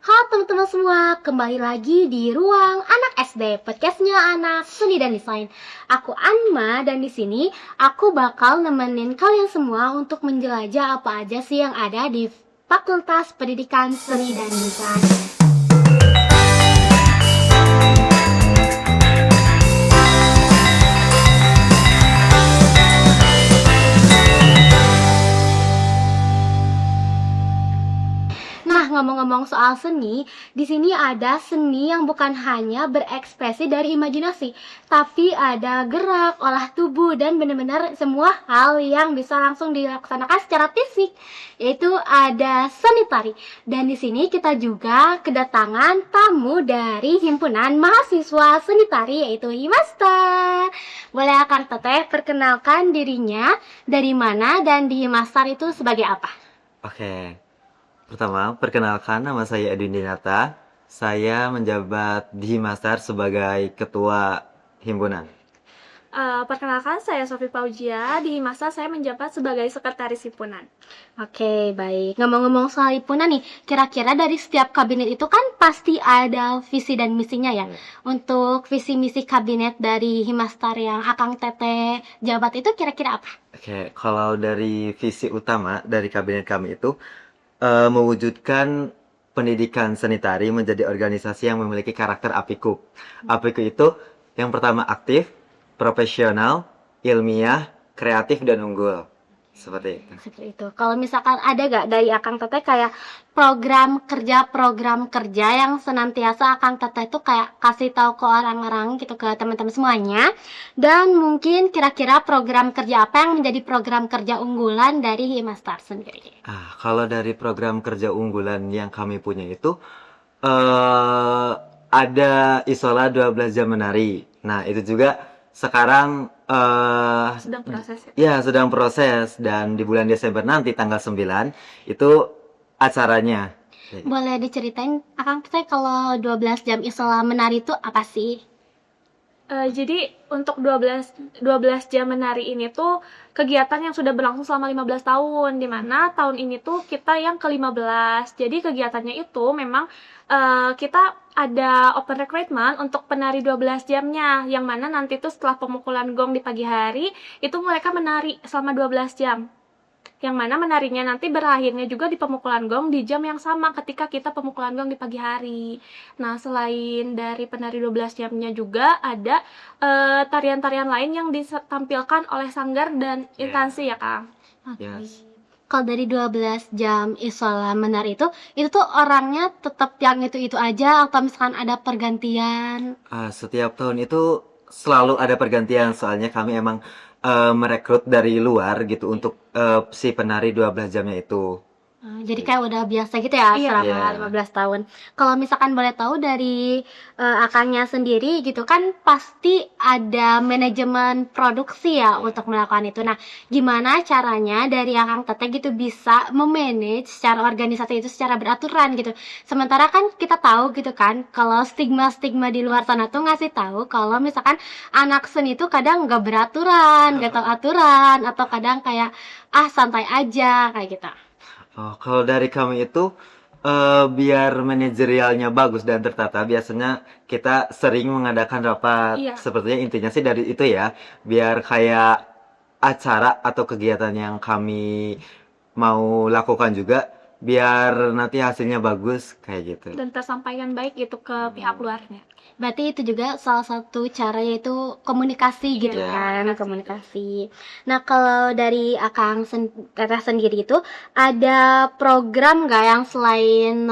Halo teman-teman semua, kembali lagi di Ruang Anak SD, podcastnya anak seni dan desain. Aku Anma dan di sini aku bakal nemenin kalian semua untuk menjelajah apa aja sih yang ada di Fakultas Pendidikan Seni dan Desain. Nah, ngomong-ngomong soal seni, di sini ada seni yang bukan hanya berekspresi dari imajinasi, tapi ada gerak, olah tubuh, dan benar-benar semua hal yang bisa langsung dilaksanakan secara fisik, yaitu ada seni tari. Dan di sini kita juga kedatangan tamu dari himpunan mahasiswa seni tari, yaitu Himastar. Boleh Kang Teteh perkenalkan dirinya, dari mana, dan di Himastar itu sebagai apa? Oke, pertama perkenalkan nama saya Edwin Dinata. Saya menjabat di Himastar sebagai ketua himpunan. Perkenalkan, saya Sofi Paujia. Di masa saya menjabat sebagai sekretaris himpunan. Oke, baik. Ngomong-ngomong soal himpunan nih, kira-kira dari setiap kabinet itu kan pasti ada visi dan misinya ya. Untuk visi misi kabinet dari Himastar yang Akang Teteh jabat itu kira-kira apa? Oke, kalau dari visi utama dari kabinet kami itu mewujudkan pendidikan seni tari menjadi organisasi yang memiliki karakter APIKUP. APIKUP itu yang pertama aktif, profesional, ilmiah, kreatif, dan unggul. Seperti itu. Seperti itu. Kalau misalkan ada gak dari Akang Teteh kayak program kerja yang senantiasa Akang Teteh itu kayak kasih tahu ke orang-orang gitu, ke teman-teman semuanya, dan mungkin kira-kira program kerja apa yang menjadi program kerja unggulan dari Himastar sendiri? Kalau dari program kerja unggulan yang kami punya itu ada Isola 12 jam menari. Nah, itu juga sekarang Sedang proses ya. ya sedang proses, dan di bulan Desember nanti tanggal 9 itu acaranya. Boleh diceritain Akang Teteh kalau 12 jam isola menari itu apa sih? Jadi untuk 12 jam menari ini tuh kegiatan yang sudah berlangsung selama 15 tahun, di mana tahun ini tuh kita yang ke-15. Jadi kegiatannya itu memang kita ada open recruitment untuk penari 12 jamnya, yang mana nanti tuh setelah pemukulan gong di pagi hari, itu mereka menari selama 12 jam. Yang mana menarinya nanti berakhirnya juga di pemukulan gong di jam yang sama ketika kita pemukulan gong di pagi hari. Nah, selain dari penari 12 jamnya juga ada tarian-tarian lain yang ditampilkan oleh sanggar dan instansi ya, Kang. Yes. Kalau dari 12 jam isola menari itu tuh orangnya tetap yang itu aja atau misalkan ada pergantian? Setiap tahun itu selalu ada pergantian, soalnya kami emang merekrut dari luar gitu untuk si penari 12 jamnya itu. Jadi kayak udah biasa gitu ya Iya. selama Iya. 15 tahun. Kalau misalkan boleh tahu dari akangnya sendiri gitu kan pasti ada manajemen produksi ya untuk melakukan itu. Nah, gimana caranya dari Akang Teteh gitu bisa memanage secara organisasi itu secara beraturan gitu. Sementara kan kita tahu gitu kan kalau stigma-stigma di luar sana tuh ngasih tahu kalau misalkan anak seni itu kadang nggak beraturan, nggak tahu aturan, atau kadang kayak santai aja kayak gitu. Kalau dari kami itu biar manajerialnya bagus dan tertata, biasanya kita sering mengadakan rapat. Iya. Sepertinya intinya sih dari itu ya, biar kayak acara atau kegiatan yang kami mau lakukan juga, biar nanti hasilnya bagus kayak gitu. Dan tersampaikan baik gitu ke pihak luarnya. Berarti itu juga salah satu cara yaitu komunikasi gitu Iya, kan, komunikasi. Nah, kalau dari Akang Teteh sendiri itu ada program nggak yang selain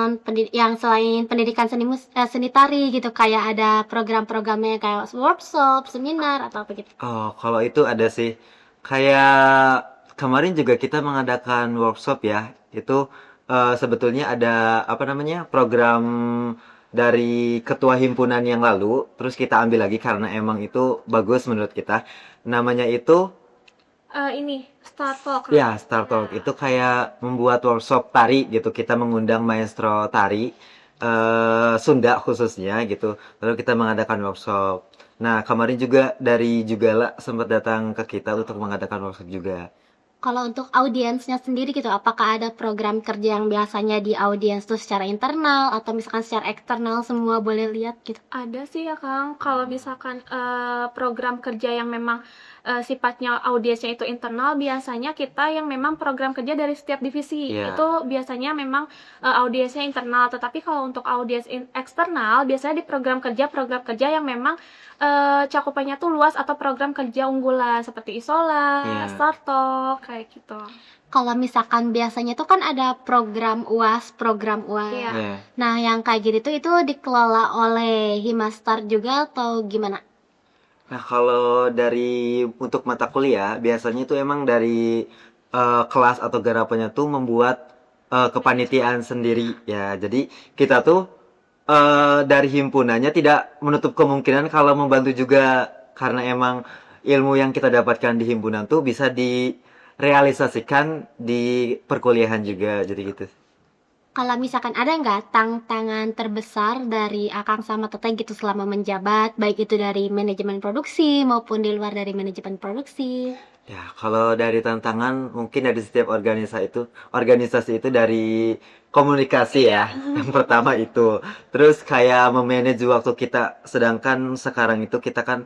pendidikan seni tari gitu, kayak ada program-programnya kayak workshop, seminar atau apa gitu? Kalau itu ada sih. Kayak kemarin juga kita mengadakan workshop ya. Itu sebetulnya ada apa namanya program dari ketua himpunan yang lalu. Terus kita ambil lagi karena emang itu bagus menurut kita. Namanya itu Ini Star Talk. ya Star Talk. Itu kayak membuat workshop tari gitu. Kita mengundang maestro tari Sunda khususnya gitu. Lalu kita mengadakan workshop. Nah, kemarin juga dari Jugala sempat datang ke kita untuk mengadakan workshop juga. Kalau untuk audiensnya sendiri gitu, apakah ada program kerja yang biasanya di audiens tuh secara internal atau misalkan secara eksternal semua boleh lihat gitu? Ada sih ya Kang, kalau misalkan program kerja yang memang sifatnya audiensnya itu internal, biasanya kita yang memang program kerja dari setiap divisi Iya. itu biasanya memang audiensnya internal. Tetapi kalau untuk audiens eksternal, biasanya di program kerja yang memang cakupannya tuh luas atau program kerja unggulan seperti Isola, Iya. Startalk kayak gitu. Kalau misalkan biasanya tuh kan ada program UAS, program UAS. Iya. Iya. Nah, yang kayak gitu itu dikelola oleh Himastar juga atau gimana? Nah, kalau dari untuk mata kuliah, biasanya itu emang dari kelas atau garapannya tuh membuat kepanitiaan sendiri ya. Jadi kita tuh dari himpunannya tidak menutup kemungkinan kalau membantu juga karena emang ilmu yang kita dapatkan di himpunan tuh bisa direalisasikan di perkuliahan juga. Jadi gitu. Kalau misalkan ada nggak tantangan terbesar dari Akang sama Teteh gitu selama menjabat, baik itu dari manajemen produksi maupun di luar dari manajemen produksi? Ya, kalau dari tantangan mungkin dari setiap organisasi itu dari komunikasi ya. Yang pertama itu. Terus kayak memanage waktu kita. Sedangkan sekarang itu kita kan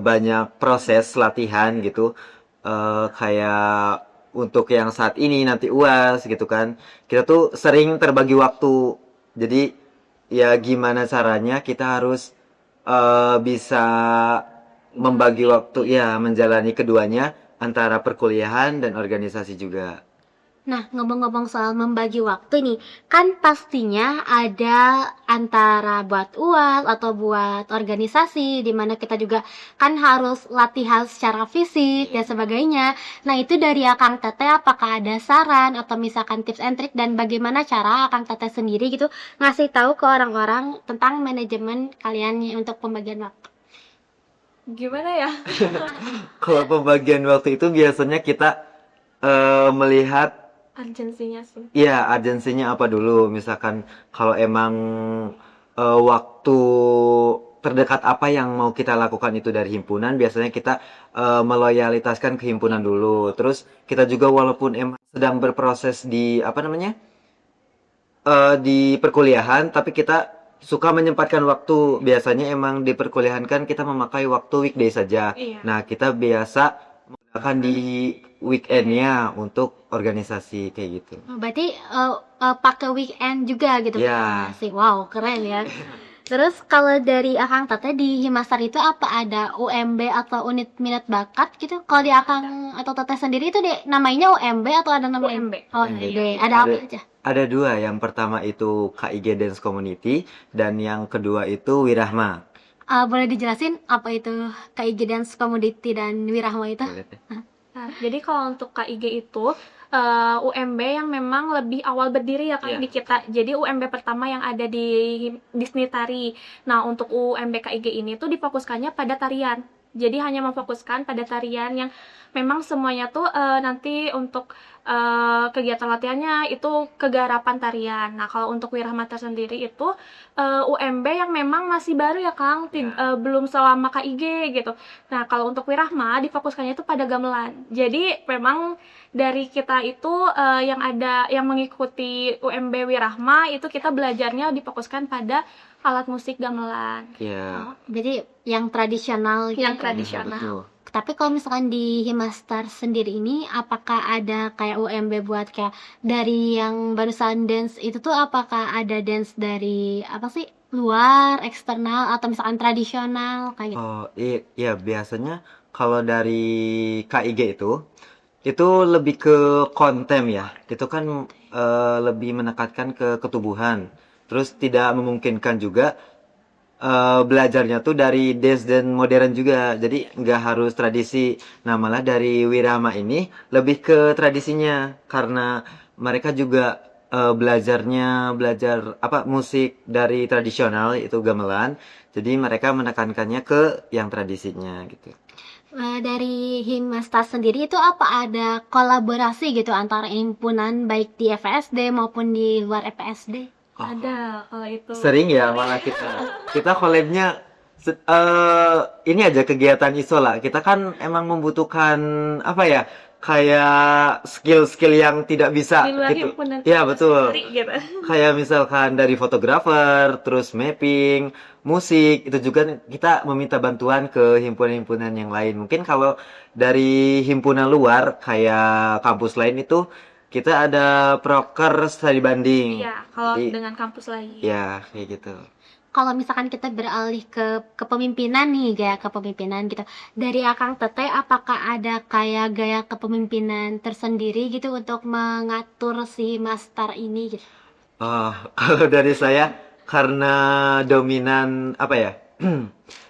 banyak proses latihan gitu. Kayak untuk yang saat ini nanti UAS gitu kan. Kita tuh sering terbagi waktu. Jadi ya gimana caranya kita harus bisa membagi waktu ya menjalani keduanya antara perkuliahan dan organisasi juga. Nah, ngomong-ngomong soal membagi waktu nih, kan pastinya ada antara buat UAS atau buat organisasi, di mana kita juga kan harus latihan secara fisik dan sebagainya. Nah, itu dari Akang Teteh apakah ada saran atau misalkan tips and trick dan bagaimana cara Akang Teteh sendiri gitu ngasih tahu ke orang-orang tentang manajemen kalian untuk pembagian waktu? Gimana ya? Kalau pembagian waktu itu biasanya kita melihat Urgensinya sih. ya urgensinya apa dulu. Misalkan kalau emang waktu terdekat apa yang mau kita lakukan itu dari himpunan, biasanya kita meloyalitaskan ke himpunan dulu. Terus kita juga walaupun emang sedang berproses di apa namanya di perkuliahan, tapi kita suka menyempatkan waktu. Biasanya emang di perkuliahan kan kita memakai waktu weekday saja. Iya. Nah, kita biasa menggunakan di weekendnya untuk organisasi kayak gitu. Berarti pakai weekend juga gitu. Ya. Asik, wow, keren ya. Terus kalau dari Akang Teteh di Himastar itu apa ada UMB atau unit minat bakat gitu? Kalau di Akang atau Teteh sendiri itu namanya UMB atau ada nama lain? UMB. Oh, UMB. UMB. Ada apa aja? Ada dua. Yang pertama itu KIG Dance Community dan yang kedua itu Wirahma. Boleh dijelasin apa itu KIG Dance Community dan Wirahma itu? Boleh deh. Nah, jadi kalau untuk KIG itu UMB yang memang lebih awal berdiri ya Kak Iya. di kita. Jadi UMB pertama yang ada di seni tari. Nah, untuk UMB KIG ini tuh difokuskannya pada tarian. Jadi hanya memfokuskan pada tarian yang memang semuanya tuh nanti untuk kegiatan latihannya itu kegarapan tarian. Nah, kalau untuk Wirahmata sendiri itu UMB yang memang masih baru ya Kang, belum selama KIG gitu. Nah, kalau untuk Wirahma difokuskannya itu pada gamelan. Jadi memang dari kita itu yang mengikuti UMB Wirahma itu kita belajarnya difokuskan pada alat musik gamelan. Iya. Jadi yang tradisional gitu. Yang tradisional. Betul. Tapi kalau misalkan di Himastar sendiri ini apakah ada kayak UMB buat kayak dari yang barusan dance itu tuh apakah ada dance dari apa sih luar, eksternal atau misalkan tradisional kayak gitu? Oh, iya biasanya kalau dari KIG itu lebih ke kontem ya. Itu kan lebih menekankan ke ketubuhan. Terus tidak memungkinkan juga belajarnya tuh dari dance dan modern juga. Jadi nggak harus tradisi. Nah, malah dari Wirama ini lebih ke tradisinya karena mereka juga belajar apa musik dari tradisional itu gamelan. Jadi mereka menekankannya ke yang tradisinya gitu. Dari Himastar sendiri itu apa ada kolaborasi gitu antara himpunan baik di FSD maupun di luar FSD? Oh, Ada kalau itu. sering ya malah kita collabnya Ini aja kegiatan isola. Kita kan emang membutuhkan apa ya? Kayak skill-skill yang tidak bisa Di luar gitu. himpunan Ya, betul. sendiri gitu. Kayak misalkan dari fotografer, terus mapping, musik, itu juga kita meminta bantuan ke himpunan-himpunan yang lain. Mungkin kalau dari himpunan luar, kayak kampus lain itu, kita ada proker studi banding. Iya, kalau Jadi, dengan kampus lain. ya, kayak gitu. Kalau misalkan kita beralih ke kepemimpinan nih, gaya kepemimpinan gitu. Dari Akang Teteh, apakah ada kayak gaya kepemimpinan tersendiri gitu untuk mengatur si master ini gitu? Oh, kalau dari saya, karena dominan, apa ya,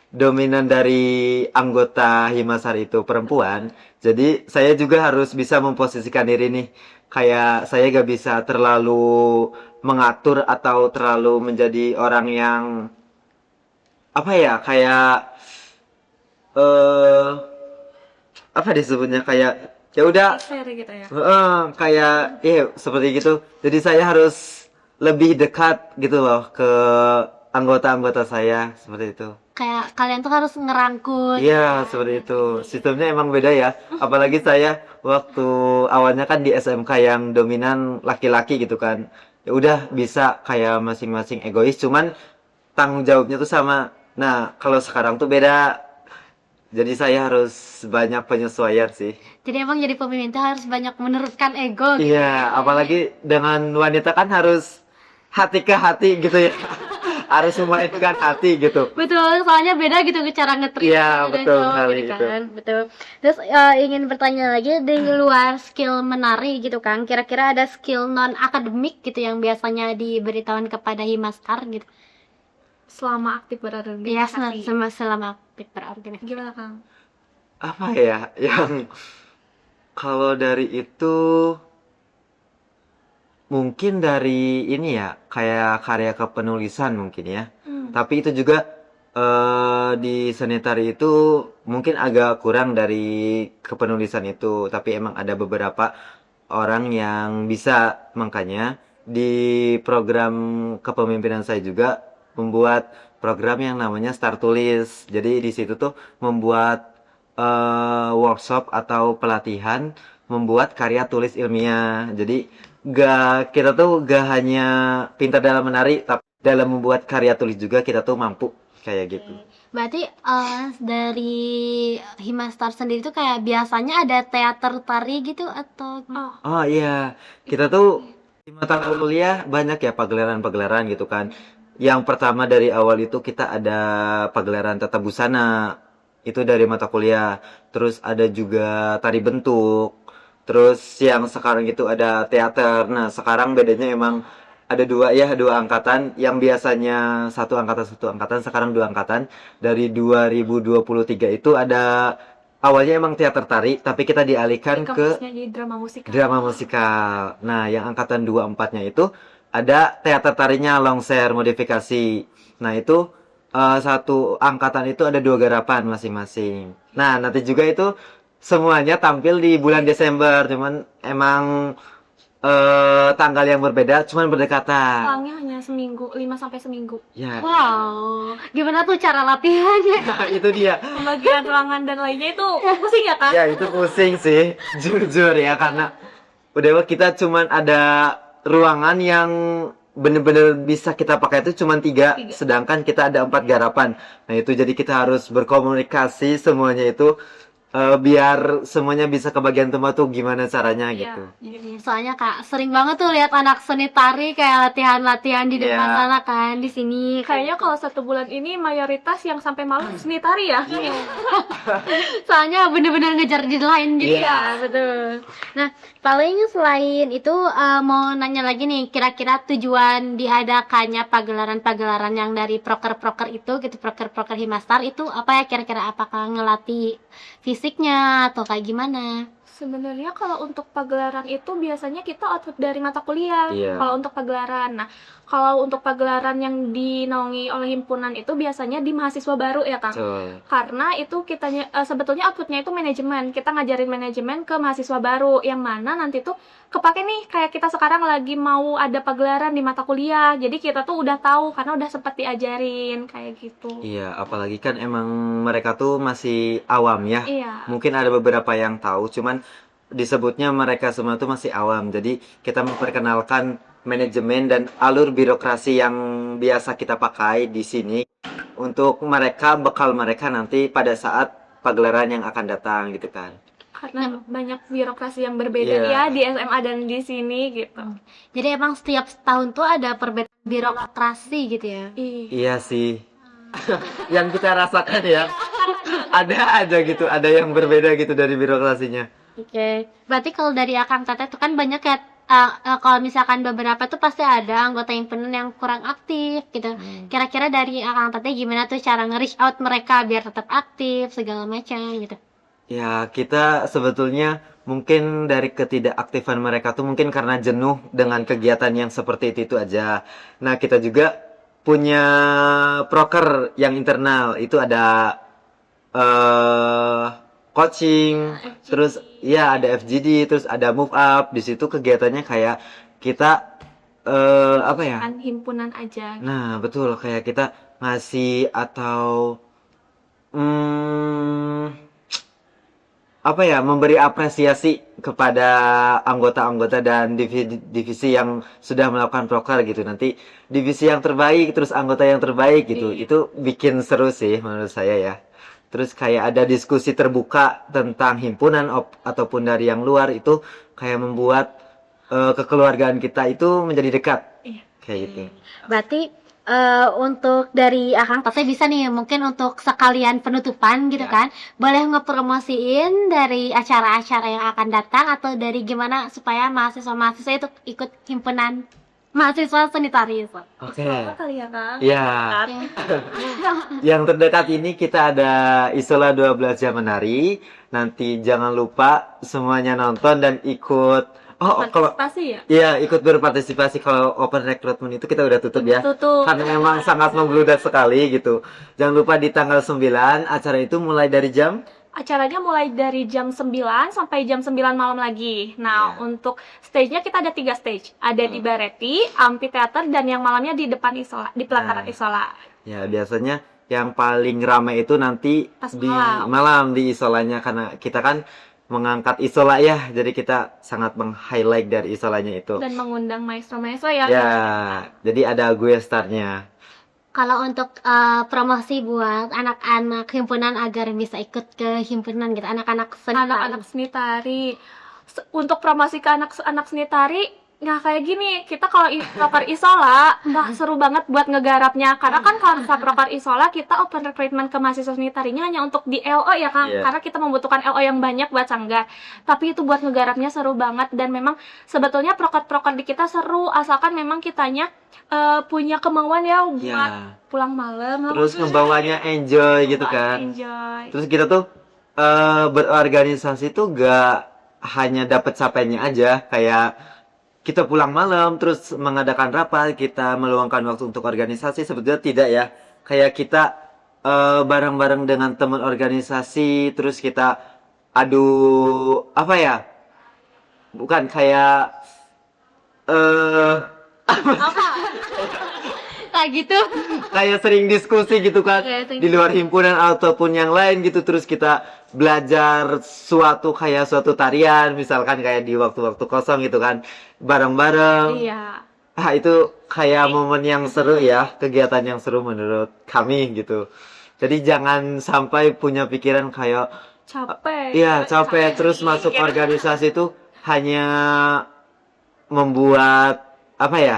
dominan dari anggota Himasar itu perempuan, jadi saya juga harus bisa memposisikan diri nih. Kayak saya gak bisa terlalu mengatur atau terlalu menjadi orang yang, apa ya, kayak, eh apa disebutnya, kayak, ya udah, Fair gitu ya. kayak seperti gitu. Jadi saya harus lebih dekat gitu loh ke anggota-anggota saya seperti itu. Kayak kalian tuh harus ngerangkul. Iya, seperti itu. Sistemnya emang beda ya. Apalagi saya waktu awalnya kan di SMK yang dominan laki-laki gitu kan. Ya udah bisa kayak masing-masing egois, cuman tanggung jawabnya tuh sama. Nah, kalau sekarang tuh beda. Jadi saya harus banyak penyesuaian sih. Jadi emang jadi pemimpin tuh harus banyak menurunkan ego gitu. Iya, apalagi dengan wanita kan harus hati ke hati gitu ya. Harus memainkan hati gitu. Betul, soalnya beda gitu cara nge-treat Iya, dan betul cowok sekali gitu itu. kan. Betul. Terus ingin bertanya lagi di luar skill menari gitu kan. Kira-kira ada skill non akademik gitu yang biasanya diberitahukan kepada Himaskar gitu. Selama aktif Iya, berorganisasi. selama aktif berorganisasi. Gimana, Kang? Apa ya yang kalau dari itu mungkin dari ini ya, kayak karya kepenulisan mungkin ya. Tapi itu juga di seni tari itu mungkin agak kurang dari kepenulisan itu. Tapi emang ada beberapa orang yang bisa, makanya di program kepemimpinan saya juga membuat program yang namanya Start Tulis. Jadi di situ tuh membuat workshop atau pelatihan membuat karya tulis ilmiah. Jadi kita tuh gak hanya pintar dalam menari, tapi dalam membuat karya tulis juga kita tuh mampu kayak gitu. Berarti dari Himastar sendiri tuh kayak biasanya ada teater tari gitu atau Oh, Oh iya, kita tuh di mata kuliah banyak ya pagelaran-pagelaran gitu kan. Yang pertama dari awal itu kita ada pagelaran tata busana, itu dari mata kuliah. Terus ada juga tari bentuk. Terus yang sekarang itu ada teater. Nah, sekarang bedanya emang ada dua ya, dua angkatan. Yang biasanya satu angkatan, sekarang dua angkatan. Dari 2023 itu ada, awalnya emang teater tari, tapi kita dialihkan ke kampusnya jadi drama musikal. drama musikal. Nah, yang angkatan 24-nya itu ada teater tarinya Longser modifikasi. Nah, itu satu angkatan itu ada dua garapan masing-masing. Nah, nanti juga itu semuanya tampil di bulan Desember, cuman emang tanggal yang berbeda, cuman berdekatan. Pulangnya hanya seminggu, 5 sampai seminggu. Ya, wow, gimana tuh cara latihannya? nah, itu dia. Pembagian ruangan dan lainnya itu pusing ya, Kang? Ya, itu pusing sih, jujur ya, karena udah kita cuman ada ruangan yang bener-bener bisa kita pakai itu cuman tiga, sedangkan kita ada 4 garapan. Nah, itu jadi kita harus berkomunikasi semuanya itu biar semuanya bisa kebagian tempat tuh gimana caranya gitu. Soalnya kak sering banget tuh lihat anak seni tari kayak latihan-latihan di depan Iya. sana kan di sini. Kayaknya kalau 1 bulan ini mayoritas yang sampai malam seni tari ya. Soalnya bener-bener ngejar deadline gitu Iya. ya, betul. Nah, paling selain itu mau nanya lagi nih, kira-kira tujuan diadakannya pagelaran-pagelaran yang dari proker-proker itu gitu, proker-proker Himastar itu apa ya kira-kira, apakah ngelatih fisiknya atau kayak gimana? Sebenarnya kalau untuk pagelaran itu biasanya kita output dari mata kuliah. Iya. Kalau untuk pagelaran. Nah, kalau untuk pagelaran yang dinaungi oleh himpunan itu biasanya di mahasiswa baru ya, Kang. Betul. Karena itu sebetulnya outputnya itu manajemen. Kita ngajarin manajemen ke mahasiswa baru yang mana nanti tuh kepake nih kayak kita sekarang lagi mau ada pagelaran di mata kuliah. Jadi kita tuh udah tahu karena udah sempat diajarin kayak gitu. Iya, apalagi kan emang mereka tuh masih awam ya. Iya. Mungkin ada beberapa yang tahu, cuman disebutnya mereka semua tuh masih awam. Jadi kita memperkenalkan manajemen dan alur birokrasi yang biasa kita pakai di sini untuk mereka, bekal mereka nanti pada saat pagelaran yang akan datang gitu kan. Karena banyak birokrasi yang berbeda Iya. ya di SMA dan di sini gitu. Jadi emang setiap tahun tuh ada perbedaan birokrasi gitu ya. Iya sih. Yang kita rasakan ya. Ada aja gitu, ada yang berbeda gitu dari birokrasinya. Oke. Berarti kalau dari Akang Teteh itu kan banyak ya, kalau misalkan beberapa tuh pasti ada anggota himpunan yang kurang aktif gitu. Kira-kira dari Akang Teteh gimana tuh cara nge-reach out mereka biar tetap aktif segala macam gitu. Ya, kita sebetulnya mungkin dari ketidakaktifan mereka tuh mungkin karena jenuh dengan kegiatan yang seperti itu aja. Nah, kita juga punya proker yang internal. Itu ada coaching, terus ya ada FGD, terus ada move up. Di situ kegiatannya kayak kita apa ya? Kan himpunan aja. Nah, betul, kayak kita ngasih atau apa ya, memberi apresiasi kepada anggota-anggota dan divisi yang sudah melakukan proker gitu. Nanti divisi yang terbaik, terus anggota yang terbaik gitu. Itu bikin seru sih menurut saya ya. Terus kayak ada diskusi terbuka tentang himpunan ataupun dari yang luar, itu kayak membuat kekeluargaan kita itu menjadi dekat. Iya. Kayak gitu. Berarti untuk dari Akang Teteh bisa nih mungkin untuk sekalian penutupan gitu kan, boleh ngepromosiin dari acara-acara yang akan datang atau dari gimana supaya mahasiswa-mahasiswa itu ikut himpunan mahasiswa seni tari. Oke. Apa kali ya, Kang? Ya. Yang terdekat ini kita ada Isola 12 Jam Menari. Nanti jangan lupa semuanya nonton dan ikut. Oh, kalau Partisipasi ya? iya, ikut berpartisipasi. Kalau open recruitment itu kita udah tutup ya. Tutup. Karena memang sangat membludak sekali gitu. Jangan lupa di tanggal 9 acara itu mulai dari jam. Acaranya mulai dari jam 9 sampai jam 9 malam lagi. Nah, untuk stage-nya kita ada 3 stage. Ada di Bareti, Amphitheater, dan yang malamnya di depan Isola, di pelataran Isola. Ya, biasanya yang paling ramai itu nanti Pas di malam. malam di Isolanya, karena kita kan mengangkat Isola ya. Jadi kita sangat meng-highlight dari Isolanya itu. Dan mengundang maestro-maestro ya. Ya, jadi ada gue starnya. Kalau untuk promosi buat anak-anak himpunan agar bisa ikut ke himpunan gitu, anak-anak seni tari. Anak-anak seni tari. Untuk promosi ke anak-anak seni tari, nggak kayak gini. Kita kalau proker Isola, nggak seru banget buat ngegarapnya. Karena kan kalau misalnya proker Isola, kita open recruitment ke mahasiswa seni tarinya hanya untuk di LO ya Kang. Iya. Karena kita membutuhkan LO yang banyak buat sanggar. Tapi itu buat ngegarapnya seru banget. Dan memang sebetulnya proker-proker di kita seru, asalkan memang kitanya punya kemauan ya buat Ya. pulang malam. Terus ngebawanya enjoy gitu kan. Enjoy. Terus kita tuh berorganisasi tuh gak hanya dapat capeknya aja, kayak kita pulang malam terus mengadakan rapat, kita meluangkan waktu untuk organisasi, sebetulnya tidak ya. Kayak kita bareng-bareng dengan teman organisasi, terus kita adu apa ya? Bukan kayak Kayak gitu. kayak sering diskusi gitu kan, Iya, sering di luar himpunan ataupun yang lain gitu. Terus kita belajar suatu tarian, misalkan kayak di waktu-waktu kosong gitu kan, bareng-bareng. Iya. Itu kayak momen yang seru ya, kegiatan yang seru menurut kami gitu. Jadi jangan sampai punya pikiran kayak Capek. iya capek terus masuk organisasi itu hanya membuat apa ya,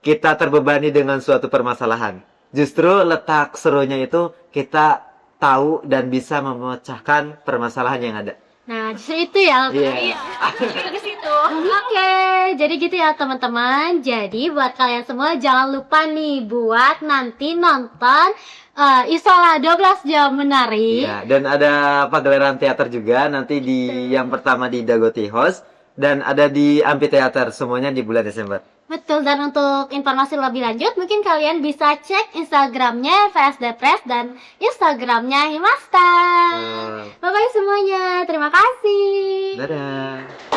kita terbebani dengan suatu permasalahan. Justru letak serunya itu kita tahu dan bisa memecahkan permasalahan yang ada. Nah, justru itu ya. Iya. Ke situ. Oke, jadi gitu ya teman-teman. Jadi buat kalian semua jangan lupa nih buat nanti nonton Isola 12 jam menari. Iya, dan ada pagelaran teater juga nanti di yang pertama di Dagoti House dan ada di Amphitheater, semuanya di bulan Desember. Betul, dan untuk informasi lebih lanjut mungkin kalian bisa cek Instagramnya VSD Press dan Instagramnya Himasta. Bye-bye semuanya, terima kasih. Dadah.